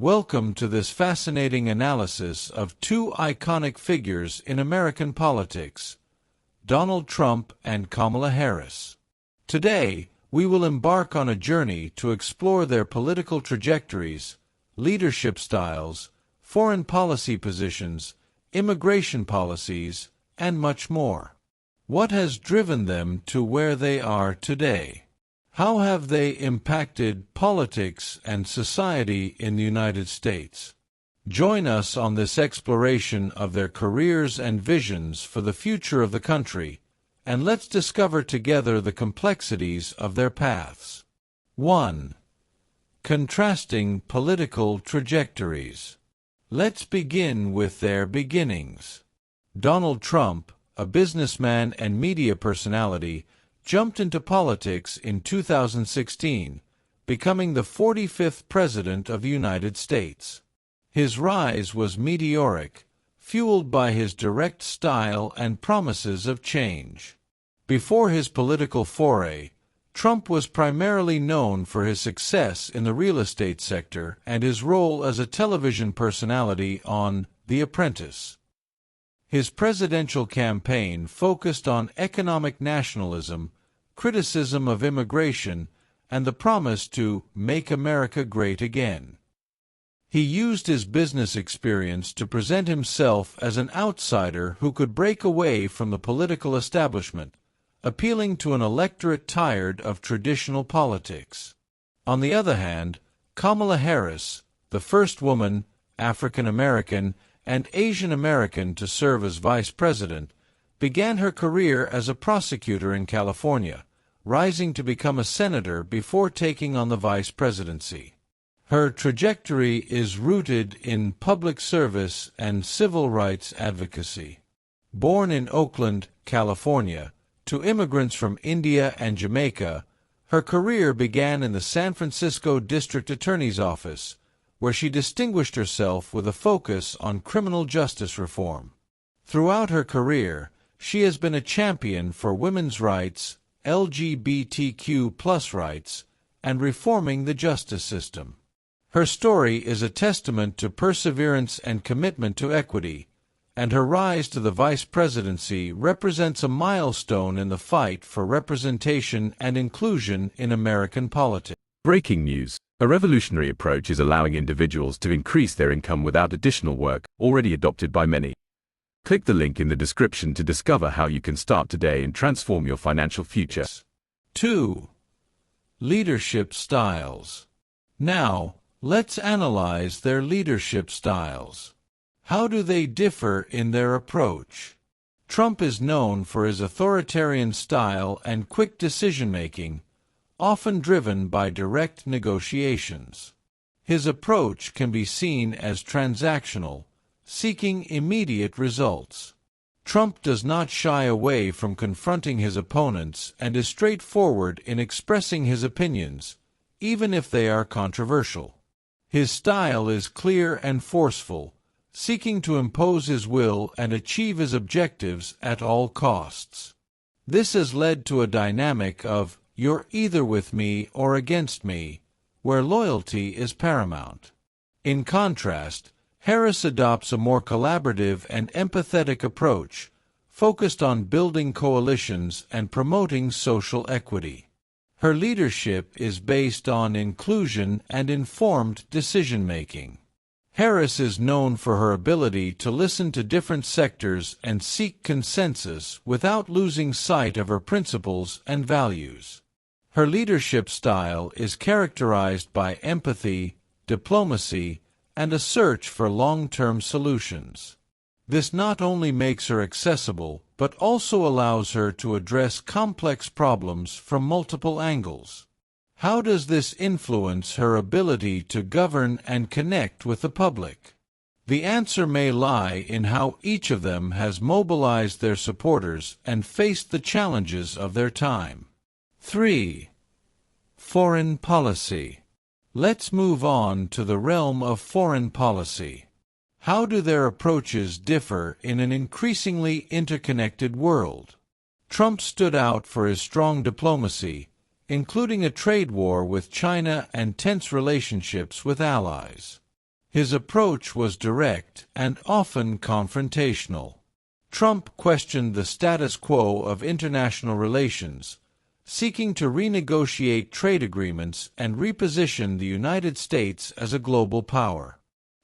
Welcome to this fascinating analysis of two iconic figures in American politics, Donald Trump and Kamala Harris. Today, we will embark on a journey to explore their political trajectories, leadership styles, foreign policy positions, immigration policies, and much more. What has driven them to where they are today? How have they impacted politics and society in the United States? Join us on this exploration of their careers and visions for the future of the country, and let's discover together the complexities of their paths. 1. Contrasting political trajectories. Let's begin with their beginnings. Donald Trump, a businessman and media personality, jumped into politics in 2016, becoming the 45th President of the United States. His rise was meteoric, fueled by his direct style and promises of change. Before his political foray, Trump was primarily known for his success in the real estate sector and his role as a television personality on The Apprentice. His presidential campaign focused on economic nationalism, criticism of immigration, and the promise to make America great again. He used his business experience to present himself as an outsider who could break away from the political establishment, appealing to an electorate tired of traditional politics. On the other hand, Kamala Harris, the first woman, African American, and Asian American to serve as vice president, began her career as a prosecutor in California, rising to become a senator before taking on the vice presidency. Her trajectory is rooted in public service and civil rights advocacy. Born in Oakland, California, to immigrants from India and Jamaica, her career began in the San Francisco District Attorney's Office, where she distinguished herself with a focus on criminal justice reform. Throughout her career, she has been a champion for women's rights, LGBTQ+ rights, and reforming the justice system. Her story is a testament to perseverance and commitment to equity, and her rise to the vice presidency represents a milestone in the fight for representation and inclusion in American politics. Breaking news. A revolutionary approach is allowing individuals to increase their income without additional work, already adopted by many. Click the link in the description to discover how you can start today and transform your financial future. 2. Leadership styles. Now, let's analyze their leadership styles. How do they differ in their approach? Trump is known for his authoritarian style and quick decision-making, often driven by direct negotiations. His approach can be seen as transactional, seeking immediate results. Trump does not shy away from confronting his opponents and is straightforward in expressing his opinions, even if they are controversial. His style is clear and forceful, seeking to impose his will and achieve his objectives at all costs. This has led to a dynamic of "you're either with me or against me," where loyalty is paramount. In contrast, Harris adopts a more collaborative and empathetic approach, focused on building coalitions and promoting social equity. Her leadership is based on inclusion and informed decision-making. Harris is known for her ability to listen to different sectors and seek consensus without losing sight of her principles and values. Her leadership style is characterized by empathy, diplomacy, and a search for long-term solutions. This not only makes her accessible, but also allows her to address complex problems from multiple angles. How does this influence her ability to govern and connect with the public? The answer may lie in how each of them has mobilized their supporters and faced the challenges of their time. 3. Foreign policy. Let's move on to the realm of foreign policy. How do their approaches differ in an increasingly interconnected world? Trump stood out for his strong diplomacy, including a trade war with China and tense relationships with allies. His approach was direct and often confrontational. Trump questioned the status quo of international relations, seeking to renegotiate trade agreements and reposition the United States as a global power.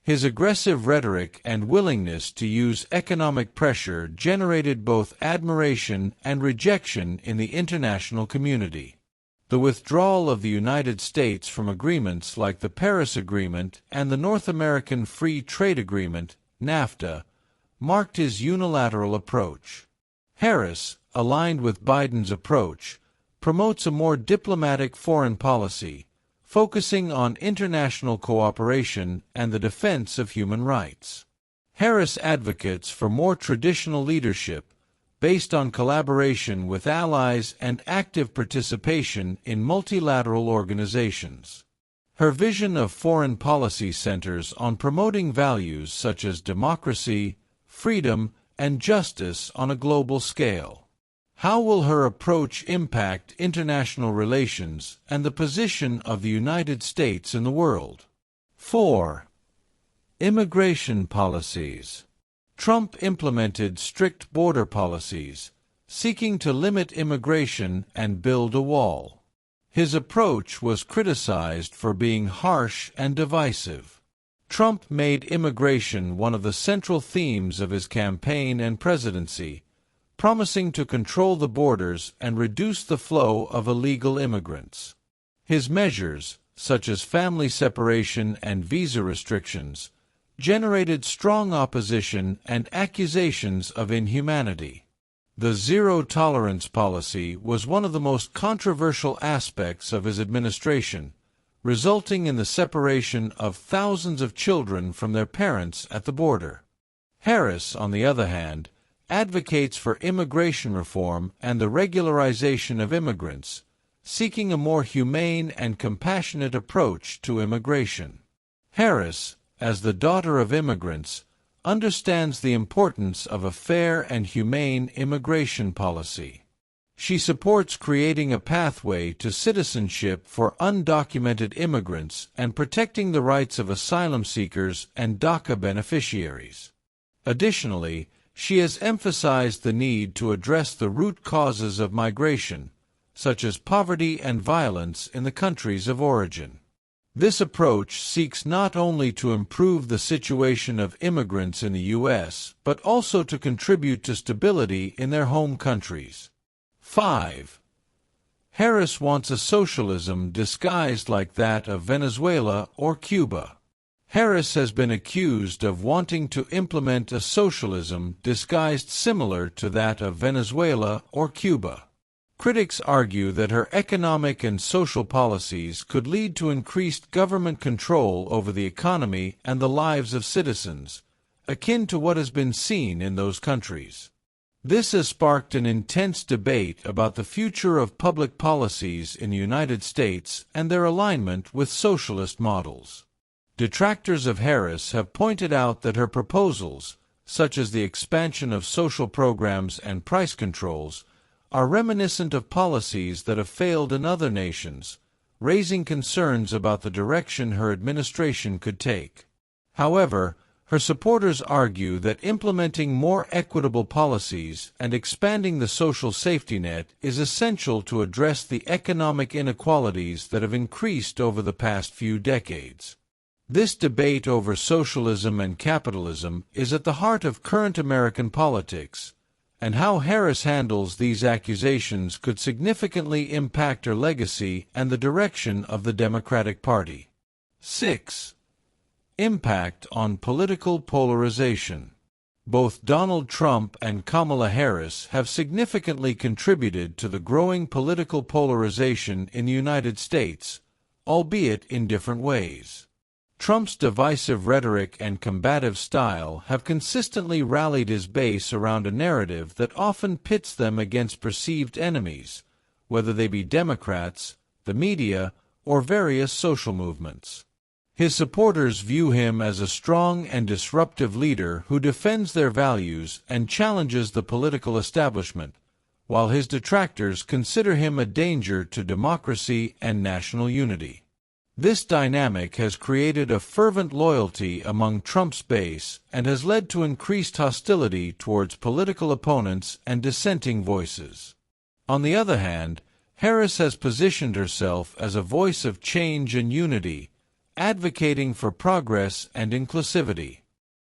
His aggressive rhetoric and willingness to use economic pressure generated both admiration and rejection in the international community. The withdrawal of the United States from agreements like the Paris Agreement and the North American Free Trade Agreement, NAFTA, marked his unilateral approach. Harris, aligned with Biden's approach, promotes a more diplomatic foreign policy, focusing on international cooperation and the defense of human rights. Harris advocates for more traditional leadership, based on collaboration with allies and active participation in multilateral organizations. Her vision of foreign policy centers on promoting values such as democracy, freedom, and justice on a global scale. How will her approach impact international relations and the position of the United States in the world? 4. Immigration policies. Trump implemented strict border policies, seeking to limit immigration and build a wall. His approach was criticized for being harsh and divisive. Trump made immigration one of the central themes of his campaign and presidency, promising to control the borders and reduce the flow of illegal immigrants. His measures, such as family separation and visa restrictions, generated strong opposition and accusations of inhumanity. The zero-tolerance policy was one of the most controversial aspects of his administration, resulting in the separation of thousands of children from their parents at the border. Harris, on the other hand, advocates for immigration reform and the regularization of immigrants, seeking a more humane and compassionate approach to immigration. Harris, as the daughter of immigrants, understands the importance of a fair and humane immigration policy. She supports creating a pathway to citizenship for undocumented immigrants and protecting the rights of asylum seekers and DACA beneficiaries. Additionally, she has emphasized the need to address the root causes of migration, such as poverty and violence in the countries of origin. This approach seeks not only to improve the situation of immigrants in the U.S., but also to contribute to stability in their home countries. 5. Harris wants a socialism disguised like that of Venezuela or Cuba. Harris has been accused of wanting to implement a socialism disguised similar to that of Venezuela or Cuba. Critics argue that her economic and social policies could lead to increased government control over the economy and the lives of citizens, akin to what has been seen in those countries. This has sparked an intense debate about the future of public policies in the United States and their alignment with socialist models. Detractors of Harris have pointed out that her proposals, such as the expansion of social programs and price controls, are reminiscent of policies that have failed in other nations, raising concerns about the direction her administration could take. However, her supporters argue that implementing more equitable policies and expanding the social safety net is essential to address the economic inequalities that have increased over the past few decades. This debate over socialism and capitalism is at the heart of current American politics, and how Harris handles these accusations could significantly impact her legacy and the direction of the Democratic Party. 6. Impact on political polarization. Both Donald Trump and Kamala Harris have significantly contributed to the growing political polarization in the United States, albeit in different ways. Trump's divisive rhetoric and combative style have consistently rallied his base around a narrative that often pits them against perceived enemies, whether they be Democrats, the media, or various social movements. His supporters view him as a strong and disruptive leader who defends their values and challenges the political establishment, while his detractors consider him a danger to democracy and national unity. This dynamic has created a fervent loyalty among Trump's base and has led to increased hostility towards political opponents and dissenting voices. On the other hand, Harris has positioned herself as a voice of change and unity, advocating for progress and inclusivity.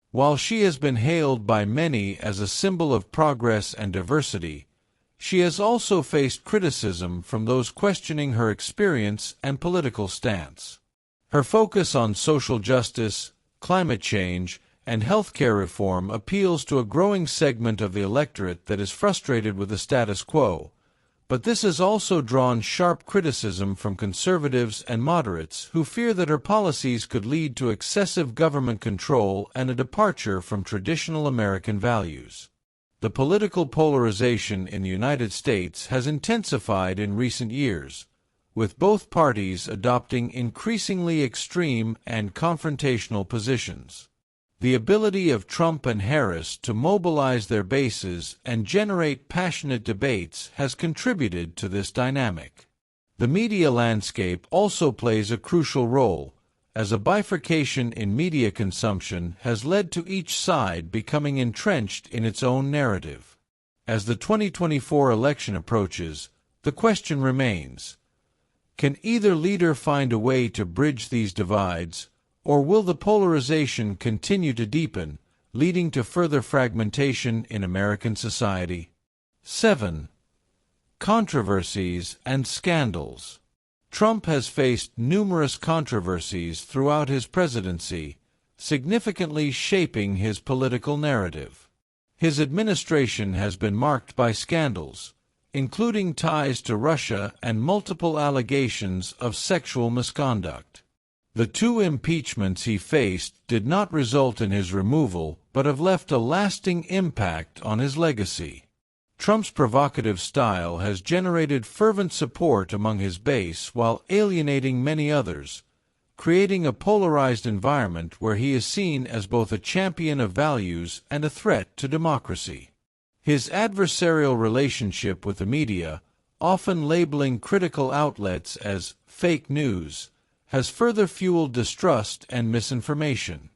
While she has been hailed by many as a symbol of progress and diversity, she has also faced criticism from those questioning her experience and political stance. Her focus on social justice, climate change, and healthcare reform appeals to a growing segment of the electorate that is frustrated with the status quo, but this has also drawn sharp criticism from conservatives and moderates who fear that her policies could lead to excessive government control and a departure from traditional American values. The political polarization in the United States has intensified in recent years, with both parties adopting increasingly extreme and confrontational positions. The ability of Trump and Harris to mobilize their bases and generate passionate debates has contributed to this dynamic. The media landscape also plays a crucial role, as a bifurcation in media consumption has led to each side becoming entrenched in its own narrative. As the 2024 election approaches, the question remains: can either leader find a way to bridge these divides, or will the polarization continue to deepen, leading to further fragmentation in American society? 7. Controversies and Scandals. Trump has faced numerous controversies throughout his presidency, significantly shaping his political narrative. His administration has been marked by scandals, including ties to Russia and multiple allegations of sexual misconduct. The two impeachments he faced did not result in his removal, but have left a lasting impact on his legacy. Trump's provocative style has generated fervent support among his base while alienating many others, creating a polarized environment where he is seen as both a champion of values and a threat to democracy. His adversarial relationship with the media, often labeling critical outlets as fake news, has further fueled distrust and misinformation.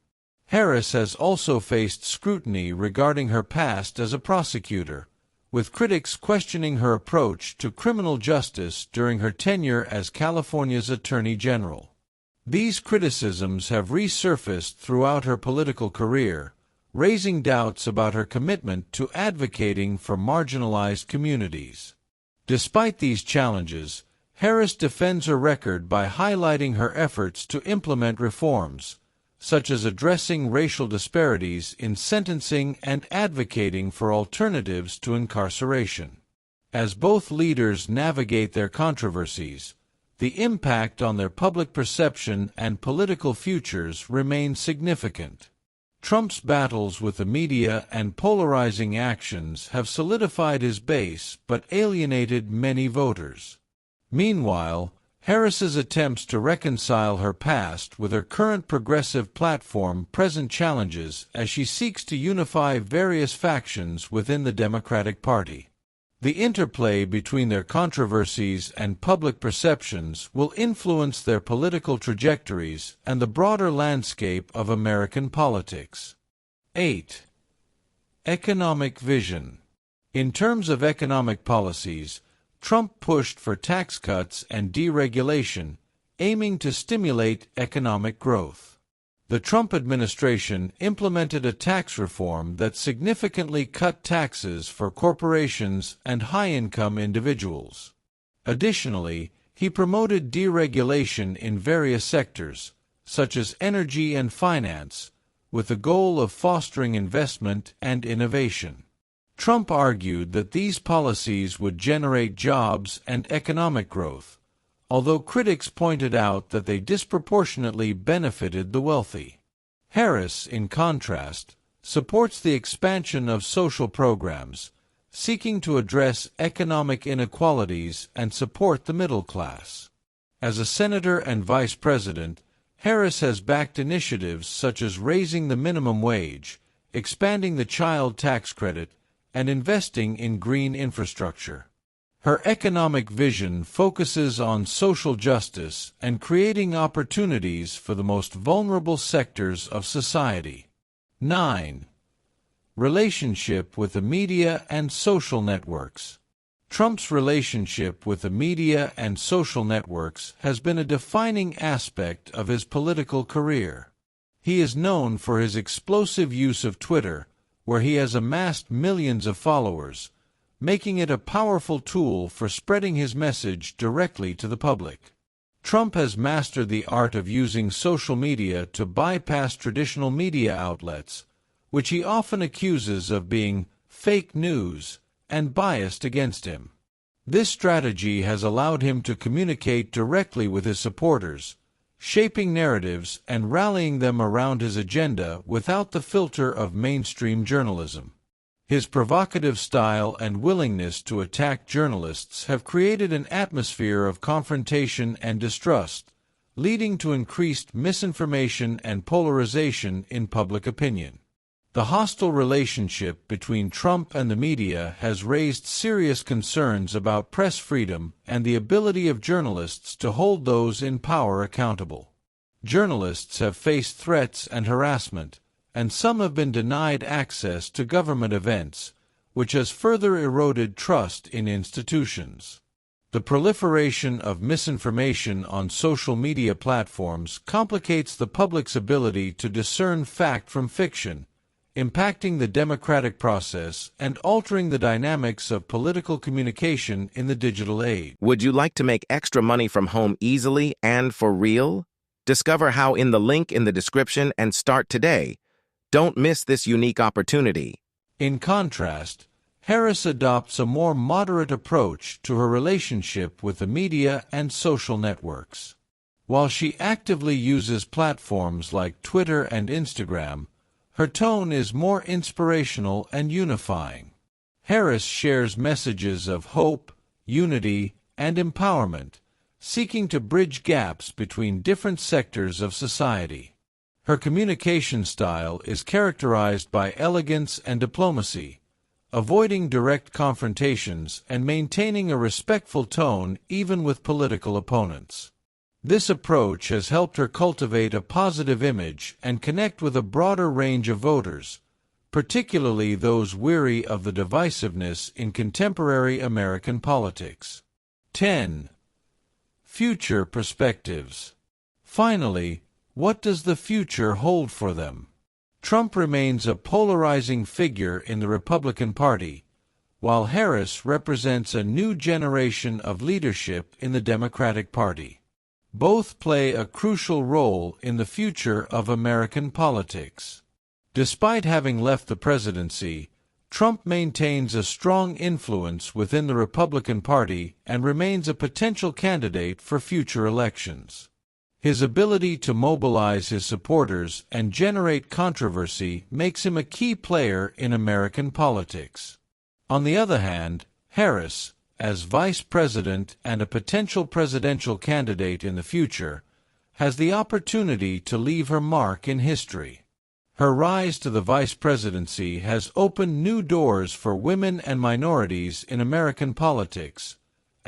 Harris has also faced scrutiny regarding her past as a prosecutor, with critics questioning her approach to criminal justice during her tenure as California's Attorney General. These criticisms have resurfaced throughout her political career, raising doubts about her commitment to advocating for marginalized communities. Despite these challenges, Harris defends her record by highlighting her efforts to implement reforms, such as addressing racial disparities in sentencing and advocating for alternatives to incarceration. As both leaders navigate their controversies, the impact on their public perception and political futures remains significant. Trump's battles with the media and polarizing actions have solidified his base but alienated many voters. Meanwhile, Harris's attempts to reconcile her past with her current progressive platform present challenges as she seeks to unify various factions within the Democratic Party. The interplay between their controversies and public perceptions will influence their political trajectories and the broader landscape of American politics. 8. Economic Vision. In terms of economic policies, Trump pushed for tax cuts and deregulation, aiming to stimulate economic growth. The Trump administration implemented a tax reform that significantly cut taxes for corporations and high-income individuals. Additionally, he promoted deregulation in various sectors, such as energy and finance, with the goal of fostering investment and innovation. Trump argued that these policies would generate jobs and economic growth, although critics pointed out that they disproportionately benefited the wealthy. Harris, in contrast, supports the expansion of social programs, seeking to address economic inequalities and support the middle class. As a senator and vice president, Harris has backed initiatives such as raising the minimum wage, expanding the child tax credit, and investing in green infrastructure. Her economic vision focuses on social justice and creating opportunities for the most vulnerable sectors of society. 9. Relationship with the media and social networks. Trump's relationship with the media and social networks has been a defining aspect of his political career. He is known for his explosive use of Twitter, where he has amassed millions of followers, making it a powerful tool for spreading his message directly to the public. Trump has mastered the art of using social media to bypass traditional media outlets, which he often accuses of being fake news and biased against him. This strategy has allowed him to communicate directly with his supporters, shaping narratives and rallying them around his agenda without the filter of mainstream journalism. His provocative style and willingness to attack journalists have created an atmosphere of confrontation and distrust, leading to increased misinformation and polarization in public opinion. The hostile relationship between Trump and the media has raised serious concerns about press freedom and the ability of journalists to hold those in power accountable. Journalists have faced threats and harassment, and some have been denied access to government events, which has further eroded trust in institutions. The proliferation of misinformation on social media platforms complicates the public's ability to discern fact from fiction, impacting the democratic process and altering the dynamics of political communication in the digital age. Would you like to make extra money from home easily and for real? Discover how in the link in the description and start today. Don't miss this unique opportunity. In contrast, Harris adopts a more moderate approach to her relationship with the media and social networks. While she actively uses platforms like Twitter and Instagram, her tone is more inspirational and unifying. Harris shares messages of hope, unity, and empowerment, seeking to bridge gaps between different sectors of society. Her communication style is characterized by elegance and diplomacy, avoiding direct confrontations and maintaining a respectful tone even with political opponents. This approach has helped her cultivate a positive image and connect with a broader range of voters, particularly those weary of the divisiveness in contemporary American politics. 10. Future perspectives. Finally, what does the future hold for them? Trump remains a polarizing figure in the Republican Party, while Harris represents a new generation of leadership in the Democratic Party. Both play a crucial role in the future of American politics. Despite having left the presidency, Trump maintains a strong influence within the Republican Party and remains a potential candidate for future elections. His ability to mobilize his supporters and generate controversy makes him a key player in American politics. On the other hand, Harris, as vice president and a potential presidential candidate in the future, has the opportunity to leave her mark in history. Her rise to the vice presidency has opened new doors for women and minorities in American politics,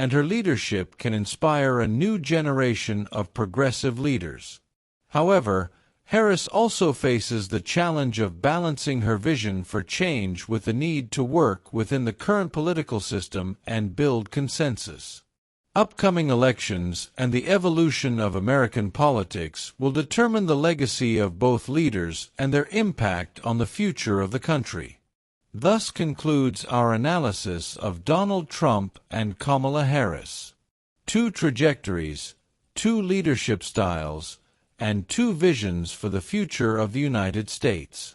and her leadership can inspire a new generation of progressive leaders. However, Harris also faces the challenge of balancing her vision for change with the need to work within the current political system and build consensus. Upcoming elections and the evolution of American politics will determine the legacy of both leaders and their impact on the future of the country. Thus concludes our analysis of Donald Trump and Kamala Harris. Two trajectories, two leadership styles, and two visions for the future of the United States.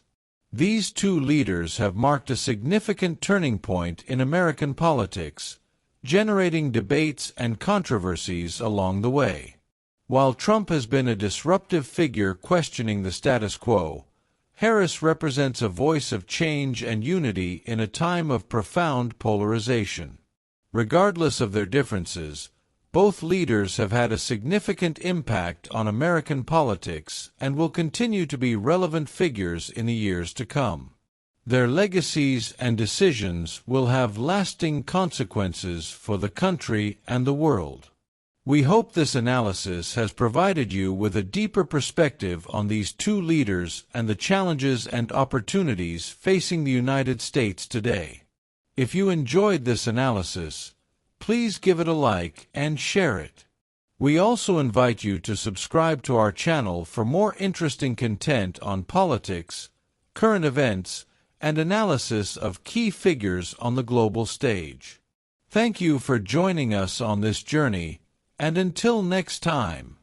These two leaders have marked a significant turning point in American politics, generating debates and controversies along the way. While Trump has been a disruptive figure questioning the status quo, Harris represents a voice of change and unity in a time of profound polarization. Regardless of their differences, both leaders have had a significant impact on American politics and will continue to be relevant figures in the years to come. Their legacies and decisions will have lasting consequences for the country and the world. We hope this analysis has provided you with a deeper perspective on these two leaders and the challenges and opportunities facing the United States today. If you enjoyed this analysis, please give it a like and share it. We also invite you to subscribe to our channel for more interesting content on politics, current events, and analysis of key figures on the global stage. Thank you for joining us on this journey, and until next time.